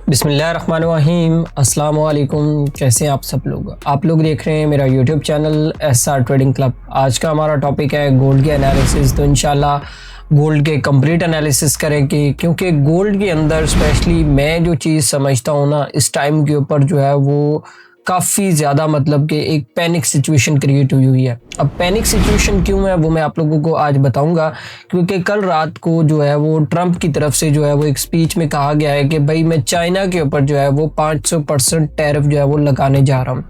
बिस्मिल्लाहिर्रहमानिर्रहीम, अस्सलाम वालेकुम। कैसे हैं आप लोग देख रहे हैं मेरा YouTube channel SR trading club. आज का हमारा टॉपिक है गोल्ड के एनालिसिस। तो इंशाल्लाह गोल्ड के कंप्लीट एनालिसिस करेंगे, क्योंकि गोल्ड के अंदर स्पेशली मैं जो चीज़ समझता हूँ ना, इस टाइम के ऊपर जो है वो काफ़ी ज़्यादा मतलब कि एक पैनिक सिचुएशन क्रिएट हुई है। अब पैनिक सिचुएशन क्यों है वो मैं आप लोगों को आज बताऊंगा, क्योंकि कल रात को जो है वो ट्रंप की तरफ से जो है वो एक स्पीच में कहा गया है कि भाई मैं चाइना के ऊपर जो है वो 500% टैरिफ जो है वो लगाने जा रहा हूँ।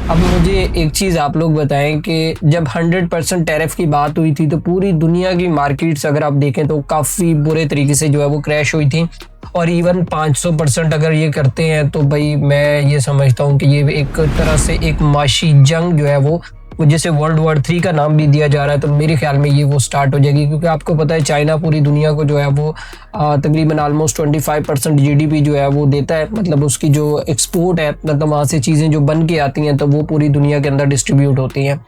अब मुझे एक चीज़ आप लोग बताएं कि जब 100% टैरिफ की बात हुई थी तो पूरी दुनिया की मार्केट्स अगर आप देखें तो काफ़ी बुरे तरीके से जो है वो क्रैश हुई थी। और इवन 500% अगर ये करते हैं तो भाई मैं ये समझता हूँ कि ये एक तरह से एक माशी जंग जो है वो जैसे वर्ल्ड वॉर 3 का नाम भी दिया जा रहा है, तो मेरे ख्याल में ये वो स्टार्ट हो जाएगी। क्योंकि आपको पता है चाइना पूरी दुनिया को जो है वो तकरीबन ऑलमोस्ट 25% GDP जो है वो देता है। मतलब उसकी जो एक्सपोर्ट है, मतलब वहाँ से चीज़ें जो बन के आती हैं तो वो पूरी दुनिया के अंदर डिस्ट्रीब्यूट होती हैं।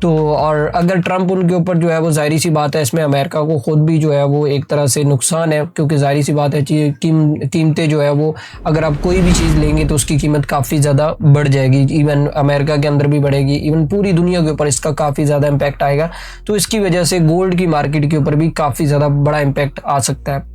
तो और अगर ट्रंप उनके ऊपर जो है वो जाहिर सी बात है, इसमें अमेरिका को ख़ुद भी जो है वो एक तरह से नुकसान है, क्योंकि जाहिर सी बात है कीमतें जो है वो अगर आप कोई भी चीज़ लेंगे तो उसकी कीमत काफ़ी ज़्यादा बढ़ जाएगी। इवन अमेरिका के अंदर भी बढ़ेगी, इवन पूरी दुनिया के ऊपर इसका काफ़ी ज़्यादा इम्पैक्ट आएगा। तो इसकी वजह से गोल्ड की मार्केट के ऊपर भी काफ़ी ज़्यादा बड़ा इम्पैक्ट आ सकता है।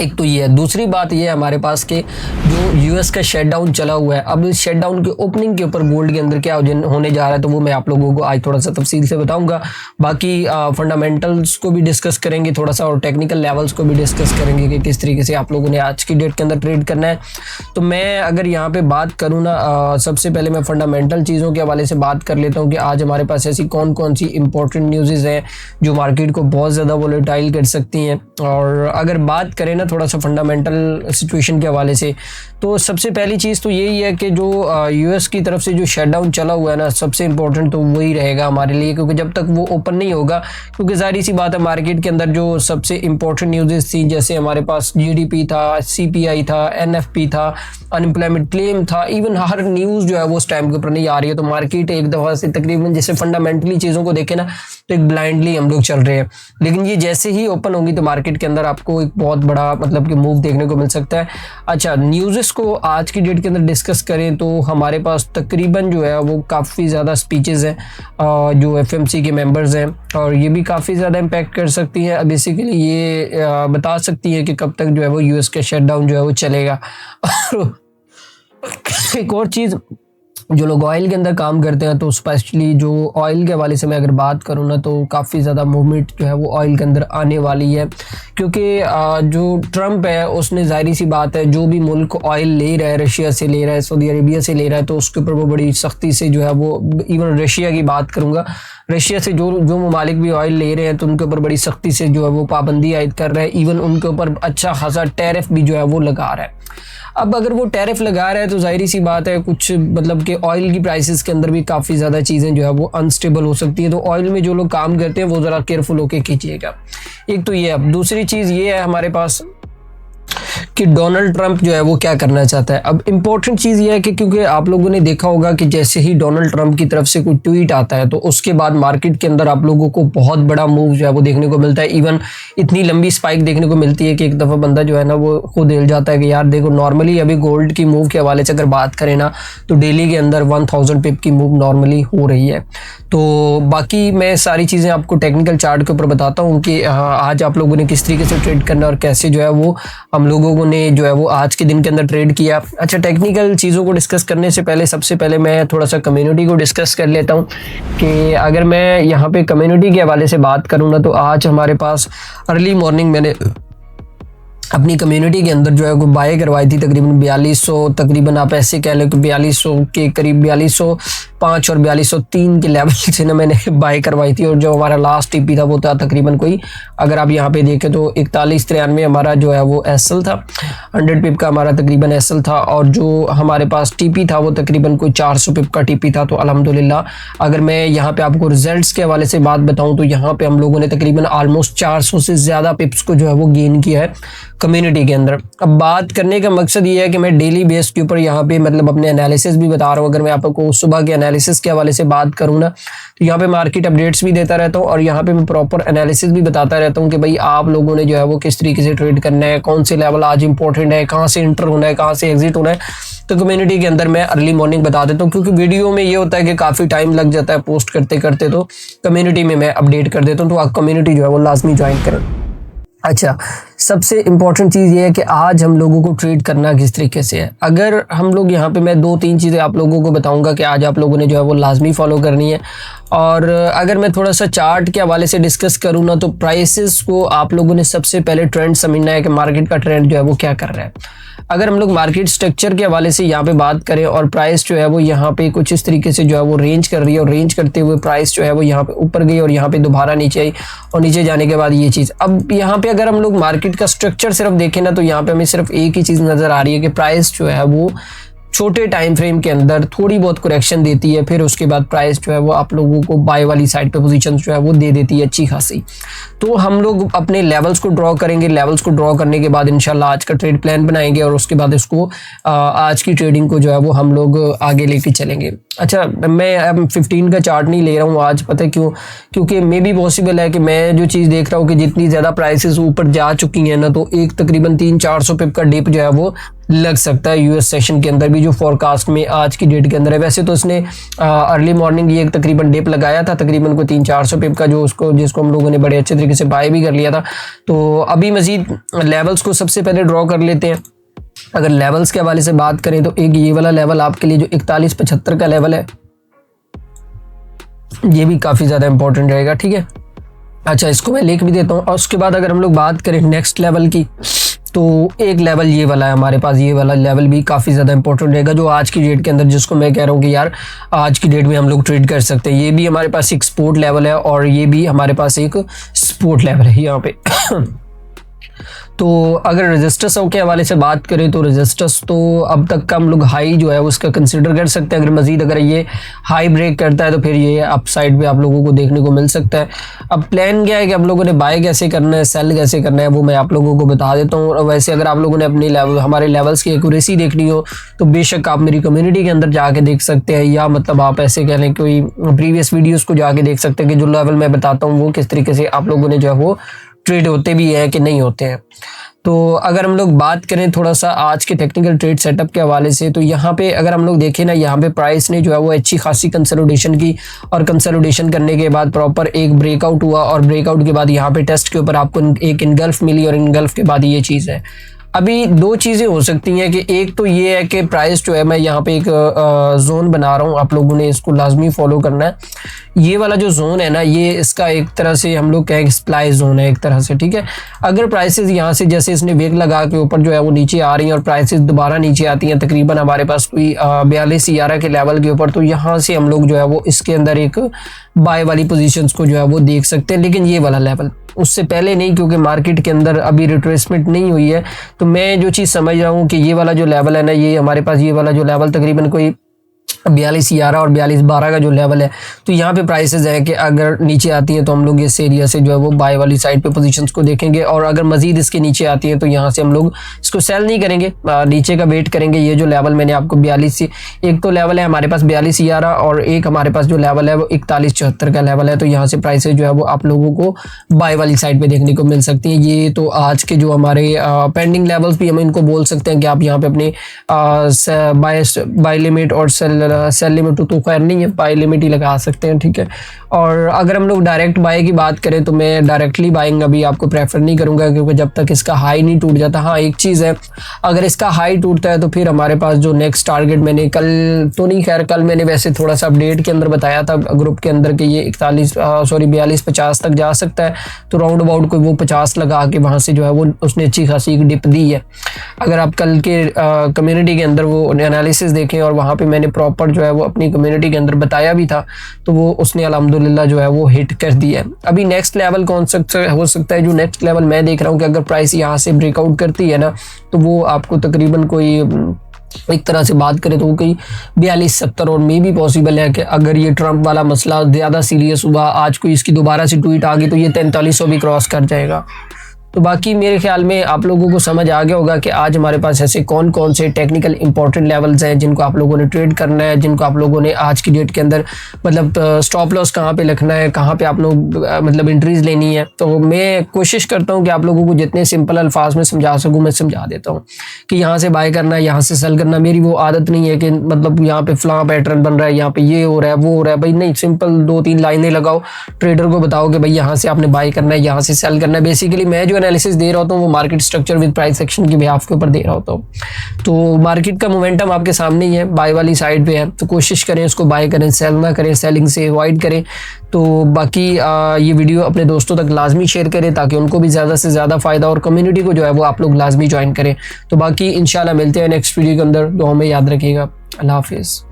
एक तो ये है। दूसरी बात ये है हमारे पास के जो यूएस का शटडाउन चला हुआ है, अब इस शटडाउन के ओपनिंग के ऊपर गोल्ड के अंदर क्या होने जा रहा है तो वो मैं आप लोगों को आज थोड़ा सा तफसील से बताऊंगा। बाकी फंडामेंटल्स को भी डिस्कस करेंगे थोड़ा सा, और टेक्निकल लेवल्स को भी डिस्कस करेंगे कि किस तरीके से आप लोगों ने आज की डेट के अंदर ट्रेड करना है। तो मैं अगर यहाँ पे बात करूँ ना, सबसे पहले मैं फंडामेंटल चीज़ों के हवाले से बात कर लेता हूँ कि आज हमारे पास ऐसी कौन कौन सी इंपॉर्टेंट न्यूज़ हैं जो मार्केट को बहुत ज़्यादा वोलेटाइल कर सकती हैं। और अगर बात करें ना थोड़ा सा फंडामेंटल सिचुएशन के हवाले से, तो सबसे पहली चीज़ तो यही है कि जो यूएस की तरफ से जो शटडाउन चला हुआ है ना, सबसे इम्पोर्टेंट तो वही रहेगा हमारे लिए, क्योंकि जब तक वो ओपन नहीं होगा, क्योंकि जाहिर सी बात है मार्केट के अंदर जो सबसे इम्पोर्टेंट न्यूज़ थी, जैसे हमारे पास GDP था, CPI था, NFP था, अनएम्प्लॉयमेंट क्लेम था, इवन हर न्यूज़ जो है वो उस टाइम के ऊपर नहीं आ रही है। तो मार्केट एक दफ़ा से तकरीबन जैसे फंडामेंटली चीज़ों को देखें ना तो एक ब्लाइंडली हम लोग चल रहे हैं, लेकिन ये जैसे ही ओपन होगी तो मार्केट के अंदर आपको एक बहुत बड़ा मतलब कि मूव देखने को मिल सकता है। अच्छा, न्यूज़ को आज की डेट के अंदर डिस्कस करें तो हमारे पास तकरीबन जो है वो काफ़ी ज़्यादा स्पीचेस हैं जो FMC के मेंबर्स हैं, और ये भी काफ़ी ज़्यादा इम्पैक्ट कर सकती हैं। बेसिकली ये बता सकती है कि कब तक जो है वो यूएस का शटडाउन जो है वो चलेगा। एक और चीज़, जो लोग ऑयल के अंदर काम करते हैं, तो स्पेशली जो ऑयल के हवाले से मैं अगर बात करूँ ना तो काफ़ी ज़्यादा मूवमेंट जो है वो ऑयल के अंदर आने वाली है। क्योंकि जो ट्रंप है उसने जाहिर सी बात है जो भी मुल्क ऑयल ले रहा है, रशिया से ले रहा है, सऊदी अरेबिया से ले रहा है, तो उसके ऊपर वो बड़ी सख्ती से जो है वो, इवन रशिया की बात करूँगा, रशिया से जो ममालिक भी ऑयल ले रहे हैं तो उनके ऊपर बड़ी सख्ती से जो है वो पाबंदी आयद कर रहा है। इवन उनके ऊपर अच्छा खासा टैरिफ भी जो है वो लगा रहा है। अब अगर वो टैरिफ लगा रहा है तो जाहिर सी बात है कुछ मतलब कि ऑयल की प्राइसेस के अंदर भी काफ़ी ज़्यादा चीज़ें जो है वो अनस्टेबल हो सकती है। तो ऑयल में जो लोग काम करते हैं वो ज़रा केयरफुल होकर कीजिएगा। एक तो ये। अब दूसरी चीज़ ये है हमारे पास कि डोनाल्ड ट्रंप जो है वो क्या करना चाहता है। अब इम्पोर्टेंट चीज़ ये है कि क्योंकि आप लोगों ने देखा होगा कि जैसे ही डोनाल्ड ट्रंप की तरफ से कोई ट्वीट आता है तो उसके बाद मार्केट के अंदर आप लोगों को बहुत बड़ा मूव जो है वो देखने को मिलता है। इवन इतनी लंबी स्पाइक देखने को मिलती है कि एक दफ़ा बंदा जो है ना वो खुद हिल जाता है कि यार देखो, नॉर्मली अभी गोल्ड की मूव के हवाले से अगर बात करें ना तो डेली के अंदर 1000 पिप की मूव नॉर्मली हो रही है। तो बाकी मैं सारी चीज़ें आपको टेक्निकल चार्ट के ऊपर बताता हूँ कि आज आप लोगों ने किस तरीके से ट्रेड करना और कैसे जो है वो हम लोगों ने जो है वो आज के दिन के अंदर ट्रेड किया। अच्छा, टेक्निकल चीज़ों को डिस्कस करने से पहले सबसे पहले मैं थोड़ा सा कम्युनिटी को डिस्कस कर लेता हूँ कि अगर मैं यहाँ पे कम्युनिटी के हवाले से बात करूँ ना तो आज हमारे पास अर्ली मॉर्निंग मैंने अपनी कम्युनिटी के अंदर जो है वो बाय करवाई थी तकरीबन 4200, तकरीबन आप ऐसे कह लें कि 4200 के करीब 4205 और 4203 के लेवल से ना मैंने बाय करवाई थी। और जो हमारा लास्ट टीपी था वो था तकरीबन कोई, अगर आप यहाँ पे देखें तो 4193 हमारा जो है वो एसएल था, 100 पिप का हमारा तकरीबन एसएल था, और जो हमारे पास टीपी था वो तकरीबन कोई 400 पिप का टीपी था। तो अल्हम्दुलिल्लाह अगर मैं यहाँ पे आपको रिजल्ट्स के हवाले से बात बताऊँ तो यहाँ पे हम लोगों ने तकरीबन ऑलमोस्ट 400 से ज़्यादा पिप्स को जो है वो गेन किया है। कम्युनिटी के अंदर। अब बात करने का मकसद ये है कि मैं डेली बेस के ऊपर यहाँ पे मतलब अपने एनालिसिस भी बता रहा हूँ। अगर मैं आपको सुबह के एनालिसिस के हवाले से बात करूँ ना, तो यहाँ पे मार्केट अपडेट्स भी देता रहता हूँ और यहाँ पे मैं प्रॉपर एनालिसिस भी बताता रहता हूँ कि भाई आप लोगों ने जो है वो किस तरीके से ट्रेड करना है, कौन से लेवल आज इंपॉर्टेंट है, कहाँ से इंटर होना है, कहाँ से एग्जिट होना है। तो कम्युनिटी के अंदर मैं अर्ली मॉर्निंग बता देता हूँ, क्योंकि वीडियो में ये होता है कि काफ़ी टाइम लग जाता है पोस्ट करते करते, तो कम्युनिटी में मैं अपडेट कर देता हूँ। तो आप कम्युनिटी जो है वो लाजमी ज्वाइन करें। अच्छा, सबसे इम्पॉर्टेंट चीज़ ये है कि आज हम लोगों को ट्रेड करना किस तरीके से है। अगर हम लोग यहाँ पे मैं 2-3 चीज़ें आप लोगों को बताऊंगा कि आज आप लोगों ने जो है वो लाजमी फॉलो करनी है। और अगर मैं थोड़ा सा चार्ट के हवाले से डिस्कस करूँ ना, तो प्राइसेस को आप लोगों ने सबसे पहले ट्रेंड समझना है कि मार्केट का ट्रेंड जो है वो क्या कर रहा है। अगर हम लोग मार्केट स्ट्रक्चर के हवाले से यहाँ पे बात करें और प्राइस जो है वो यहाँ पे कुछ इस तरीके से जो है वो रेंज कर रही है, और रेंज करते हुए प्राइस जो है वो यहाँ पे ऊपर गई और यहाँ पे दोबारा नीचे आई, और नीचे जाने के बाद ये चीज़। अब यहाँ पे अगर हम लोग मार्केट का स्ट्रक्चर सिर्फ देखें ना, तो यहाँ पे हमें सिर्फ एक ही चीज़ नज़र आ रही है कि प्राइस जो है वो छोटे टाइम फ्रेम के अंदर थोड़ी बहुत करेक्शन देती है, फिर उसके बाद प्राइस जो है वो आप लोगों को बाय वाली साइड पे पोजीशन जो है वो दे देती है अच्छी खासी। तो हम लोग अपने लेवल्स को ड्रॉ करेंगे, लेवल्स को ड्रॉ करने के बाद इंशाल्लाह आज का ट्रेड प्लान बनाएंगे, और उसके बाद इसको आज की ट्रेडिंग को जो है वो हम लोग आगे लेके चलेंगे। अच्छा, मैं अब 15 का चार्ट नहीं ले रहा हूँ आज, पता है क्यों? क्योंकि मे भी पॉसिबल है कि मैं जो चीज़ देख रहा हूँ कि जितनी ज़्यादा प्राइसेस ऊपर जा चुकी हैं ना, तो एक तकरीबन 300-400 पिप का डिप जो है वो लग सकता है यूएस सेशन के अंदर भी, जो फोरकास्ट में आज की डेट के अंदर है। वैसे तो उसने अर्ली मॉर्निंग ये तकरीबन डिप लगाया था तकरीबन को 300-400 पिप का, जिसको हम लोगों ने बड़े अच्छे तरीके से बाय भी कर लिया था। तो अभी मजीद लेवल्स को सबसे पहले ड्रॉ कर लेते हैं। अगर लेवल्स के हवाले से बात करें तो एक ये वाला लेवल आपके लिए जो 4175 का लेवल है, ये भी काफ़ी ज़्यादा इंपॉर्टेंट रहेगा, ठीक है। अच्छा, इसको मैं लिख भी देता हूँ। और उसके बाद अगर हम लोग बात करें नेक्स्ट लेवल की, तो एक लेवल ये वाला है हमारे पास, ये वाला लेवल भी काफ़ी ज़्यादा इंपॉर्टेंट रहेगा, जो आज की डेट के अंदर, जिसको मैं कह रहा हूँ कि यार आज की डेट में हम लोग ट्रेड कर सकते हैं। ये भी हमारे पास एक सपोर्ट लेवल है और ये भी हमारे पास एक सपोर्ट लेवल है यहाँ पे। तो अगर रेजिस्टेंस के हवाले से बात करें तो रेजिस्टेंस तो अब तक का हम लोग हाई जो है उसका कंसिडर कर सकते हैं। अगर मज़ीद अगर ये हाई ब्रेक करता है तो फिर ये अप साइड पे आप लोगों को देखने को मिल सकता है। अब प्लान क्या है कि आप लोगों ने बाय कैसे करना है, सेल कैसे करना है, वो मैं आप लोगों को बता देता हूँ। और वैसे अगर आप लोगों ने अपनी हमारे लेवल्स की एक्यूरेसी देखनी हो तो बेशक आप मेरी कम्युनिटी के अंदर जाके देख सकते हैं, या मतलब आप ऐसे कह लें कोई प्रीवियस वीडियोज़ को जाके देख सकते हैं कि जो लेवल मैं बताता हूँ वो किस तरीके से आप लोगों ने जो है वो ट्रेड होते भी है कि नहीं होते हैं। तो अगर हम लोग बात करें थोड़ा सा आज के टेक्निकल ट्रेड सेटअप के हवाले से, तो यहाँ पे अगर हम लोग देखें ना, यहाँ पे प्राइस ने जो है वो अच्छी खासी कंसोलिडेशन की, और कंसोलिडेशन करने के बाद प्रॉपर एक ब्रेकआउट हुआ, और ब्रेकआउट के बाद यहाँ पे टेस्ट के ऊपर आपको एक इनगल्फ मिली, और इनगल्फ के बाद ये चीज़ है। अभी दो चीज़ें हो सकती हैं कि एक तो ये है कि प्राइस जो है, मैं यहाँ पे एक जोन बना रहा हूँ, आप लोगों ने इसको लाजमी फॉलो करना है। ये वाला जो जोन है ना, ये इसका एक तरह से हम लोग कहें सप्लाई जोन है एक तरह से, ठीक है। अगर प्राइसेस यहाँ से जैसे इसने वेग लगा के ऊपर जो है वो नीचे आ रही हैं और प्राइसेस दोबारा नीचे आती हैं तकरीबन हमारे पास कोई 42-11 के लेवल के ऊपर, तो यहाँ से हम लोग जो है वो इसके अंदर एक बाय वाली पोजीशंस को जो है वो देख सकते हैं। लेकिन ये वाला लेवल उससे पहले नहीं, क्योंकि मार्केट के अंदर अभी रिट्रेसमेंट नहीं हुई है। तो मैं जो चीज़ समझ रहा हूँ कि ये वाला जो लेवल है ना, ये हमारे पास ये वाला जो लेवल तकरीबन कोई 42-11 और 42-12 का जो लेवल है, तो यहाँ पे प्राइसेस है कि अगर नीचे आती हैं तो हम लोग इस एरिया से जो है वो बाय वाली साइड पे पोजीशंस को देखेंगे, और अगर मजीद इसके नीचे आती हैं तो यहाँ से हम लोग इसको सेल नहीं करेंगे, नीचे का वेट करेंगे। ये जो लेवल मैंने आपको 42 एक तो लेवल है हमारे पास 42-11, और एक हमारे पास जो लेवल है वो 41-74 का लेवल है। तो यहाँ से प्राइसेस जो है वो आप लोगों को बाय वाली साइड पे देखने को मिल सकती हैं। ये तो आज के जो हमारे पेंडिंग लेवल्स भी हम इनको बोल सकते हैं कि आप यहाँ पे अपने बाय लिमिट और सेल लिमिट तो खैर नहीं है, बाय लिमिट ही लगा सकते हैं, ठीक है। और अगर हम लोग डायरेक्ट बाय की बात करें तो मैं डायरेक्टली बाइंग अभी आपको प्रेफर नहीं करूंगा, क्योंकि जब तक इसका हाई नहीं टूट जाता। हाँ, एक चीज़ है, अगर इसका हाई टूटता है तो फिर हमारे पास जो नेक्स्ट टारगेट, मैंने कल तो नहीं, खैर कल मैंने वैसे थोड़ा सा अपडेट के अंदर बताया था ग्रुप के अंदर कि ये 42-50 तक जा सकता है। तो राउंड अबाउट कोई वो 50 लगा के वहाँ से जो है वो उसने अच्छी खासी एक डिप दी है। अगर आप कल के कम्युनिटी के अंदर वो एनालिसिस देखें, और वहाँ पर मैंने प्रॉपर जो है वो अपनी कम्युनिटी के अंदर बताया भी था, तो वो उसने अल्हम्दुलिल्लाह जो है वो हिट कर दिया है। अभी नेक्स्ट लेवल कौन सा हो सकता है? जो नेक्स्ट लेवल मैं देख रहा हूँ कि अगर प्राइस यहाँ से ब्रेकआउट करती है ना, तो वो आपको तकरीबन कोई एक तरह से बात करें तो वो कोई 42-70, और मे भी पॉसिबल है कि अगर ये ट्रंप वाला मसला ज़्यादा सीरियस हुआ, आज कोई इसकी दोबारा से ट्वीट आ गई, तो ये 4300 भी क्रॉस कर जाएगा। तो बाकी मेरे ख्याल में आप लोगों को समझ आ गया होगा कि आज हमारे पास ऐसे कौन कौन से टेक्निकल इंपॉर्टेंट लेवल्स हैं जिनको आप लोगों ने ट्रेड करना है, जिनको आप लोगों ने आज की डेट के अंदर मतलब स्टॉप लॉस कहाँ पे रखना है, कहाँ पे आप लोग मतलब एंट्रीज लेनी है। तो मैं कोशिश करता हूँ कि आप लोगों को जितने सिंपल अल्फाज में समझा सकूँ मैं समझा देता हूँ कि यहाँ से बाय करना है, यहाँ से सेल करना। मेरी वो आदत नहीं है कि मतलब यहाँ पे फलां पैटर्न बन रहा है, यहाँ पे ये हो रहा है वो हो रहा है। भाई नहीं, सिंपल 2-3 लाइनें लगाओ, ट्रेडर को बताओ कि भाई यहाँ से आपने बाय करना है, यहाँ से सेल करना है। बेसिकली मैं जो एनालिसिस दे रहा होता हूँ वो market structure with price action के बिहाफ के ऊपर दे रहा होता हूँ। तो मार्केट का मोमेंटम आपके सामने ही है, बाय वाली साइड पे है, तो कोशिश करें उसको बाय करें, सेल ना करें, सेलिंग से अवॉइड करें। तो बाकी ये वीडियो अपने दोस्तों तक लाजमी शेयर करें ताकि उनको भी ज़्यादा से ज़्यादा फ़ायदा, और कम्युनिटी को जो है वो आप लोग लाजमी ज्वाइन करें। तो बाकी इंशाल्लाह मिलते हैं नेक्स्ट वीडियो के अंदर। दुआ में याद रखिएगा। अल्लाह हाफिज़।